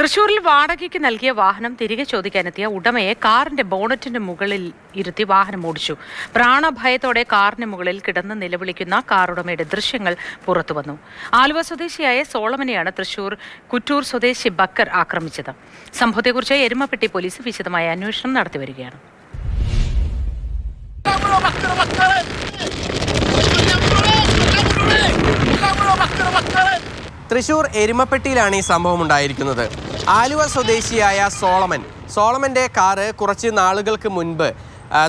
തൃശൂരിൽ വാടകയ്ക്ക് നൽകിയ വാഹനം തിരികെ ചോദിക്കാനെത്തിയ ഉടമയെ കാറിന്റെ ബോണറ്റിന് മുകളിൽ ഇരുത്തി വാഹനം ഓടിച്ചു. പ്രാണഭയത്തോടെ കാറിന് മുകളിൽ കിടന്ന് നിലവിളിക്കുന്ന കാറുടമയുടെ ദൃശ്യങ്ങൾ പുറത്തുവന്നു. ആലുവ സ്വദേശിയായ സോളമനെയാണ് തൃശൂർ കുറ്റൂർ സ്വദേശി ബക്കർ ആക്രമിച്ചത്. സംഭവത്തെക്കുറിച്ച് എരുമപ്പെട്ടി പോലീസ് വിശദമായ അന്വേഷണം നടത്തിവരികയാണ്. തൃശൂർ എരുമപ്പെട്ടിയിലാണ് ഈ സംഭവം ഉണ്ടായിരിക്കുന്നത്. ആലുവ സ്വദേശിയായ സോളമൻ്റെ കാറ് കുറച്ച് നാളുകൾക്ക് മുൻപ്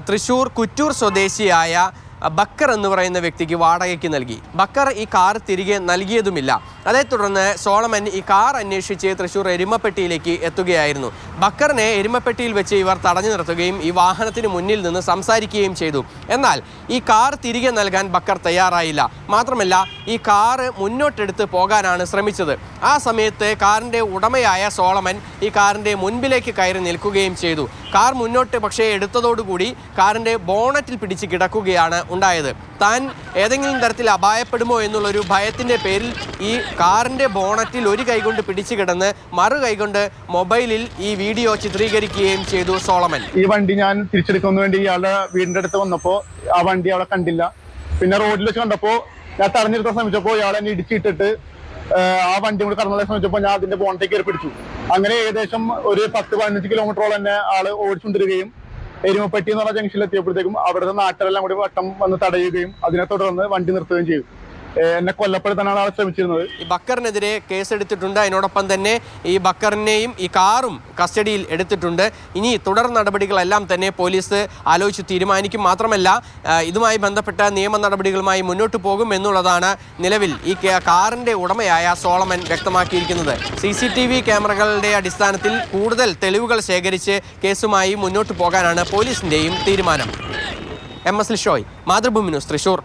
തൃശൂർ കുറ്റൂർ സ്വദേശിയായ ബക്കർ എന്ന് പറയുന്ന വ്യക്തിക്ക് വാടകയ്ക്ക് നൽകി. ബക്കർ ഈ കാർ തിരികെ നൽകിയതുമില്ല. അതേ തുടർന്ന് സോളമൻ ഈ കാർ അന്വേഷിച്ച് തൃശൂർ എരുമപ്പെട്ടിയിലേക്ക് എത്തുകയായിരുന്നു. ബക്കറിനെ എരുമപ്പെട്ടിയിൽ വെച്ച് ഇവർ തടഞ്ഞു നിർത്തുകയും ഈ വാഹനത്തിന് മുന്നിൽ നിന്ന് സംസാരിക്കുകയും ചെയ്തു. എന്നാൽ ഈ കാർ തിരികെ നൽകാൻ ബക്കർ തയ്യാറായില്ല. മാത്രമല്ല, ഈ കാറ് മുന്നോട്ടെടുത്ത് പോകാനാണ് ശ്രമിച്ചത്. ആ സമയത്ത് കാറിൻ്റെ ഉടമയായ സോളമൻ ഈ കാറിൻ്റെ മുൻപിലേക്ക് കയറി നിൽക്കുകയും ചെയ്തു. കാർ മുന്നോട്ട് പക്ഷേ എടുത്തതോടുകൂടി കാറിൻ്റെ ബോണറ്റിൽ പിടിച്ച് കിടക്കുകയാണ് ഉണ്ടായത്. താൻ ഏതെങ്കിലും തരത്തിൽ അപായപ്പെടുമോ എന്നുള്ളൊരു ഭയത്തിൻ്റെ പേരിൽ ഈ കാറിൻ്റെ ബോണറ്റിൽ ഒരു കൈകൊണ്ട് പിടിച്ചു കിടന്ന് മറു കൈകൊണ്ട് മൊബൈലിൽ ഈ വീഡിയോ ചിത്രീകരിക്കുകയും ചെയ്തു സോളമൻ. ഈ വണ്ടി ഞാൻ തിരിച്ചെടുക്കാൻ വേണ്ടി ഇയാളുടെ വീടിൻ്റെ അടുത്ത് വന്നപ്പോൾ ആ വണ്ടി അവിടെ കണ്ടില്ല. പിന്നെ റോഡിൽ വെച്ച് കണ്ടപ്പോൾ ഞാൻ തടഞ്ഞെടുക്കാൻ ശ്രമിച്ചപ്പോൾ ഇയാൾ എന്നെ ഇടിച്ചിട്ടിട്ട് ആ വണ്ടി കൂടി കടന്നു ശ്രമിച്ചപ്പോൾ ഞാൻ അതിന്റെ ബോണ്ടേക്ക് കയറി പിടിച്ചു. അങ്ങനെ ഏകദേശം ഒരു 10-15 കിലോമീറ്ററോളം തന്നെ ആള് ഓടിച്ചുകൊണ്ടിരിക്കുകയും എരുമപ്പെട്ടി എന്ന് പറഞ്ഞ ജംഗ്ഷനിൽ എത്തിയപ്പോഴത്തേക്കും അവിടുത്തെ നാട്ടുകാരെല്ലാം കൂടി വട്ടം വന്ന് തടയുകയും അതിനെ തുടർന്ന് വണ്ടി നിർത്തുകയും ചെയ്തു. എന്നെ കൊല്ലപ്പെടുത്താനാണ് ആൾ ശ്രമിച്ചിരുന്നത്. ഈ ബക്കറിനെതിരെ കേസെടുത്തിട്ടുണ്ട്. അതിനോടൊപ്പം തന്നെ ഈ ബക്കറിനെയും ഈ കാറും കസ്റ്റഡിയിൽ എടുത്തിട്ടുണ്ട്. ഇനി തുടർ നടപടികളെല്ലാം തന്നെ പോലീസ് ആലോചിച്ച് തീരുമാനിക്കും. മാത്രമല്ല, ഇതുമായി ബന്ധപ്പെട്ട നിയമ നടപടികളുമായി മുന്നോട്ട് പോകും എന്നുള്ളതാണ് നിലവിൽ ഈ കാറിൻ്റെ ഉടമയായ സോളമൻ വ്യക്തമാക്കിയിരിക്കുന്നത്. CCTV ക്യാമറകളുടെ അടിസ്ഥാനത്തിൽ കൂടുതൽ തെളിവുകൾ ശേഖരിച്ച് കേസുമായി മുന്നോട്ട് പോകാനാണ് പോലീസിൻ്റെയും തീരുമാനം. MS Lishoy, Mathrubhumi news, Thrissur.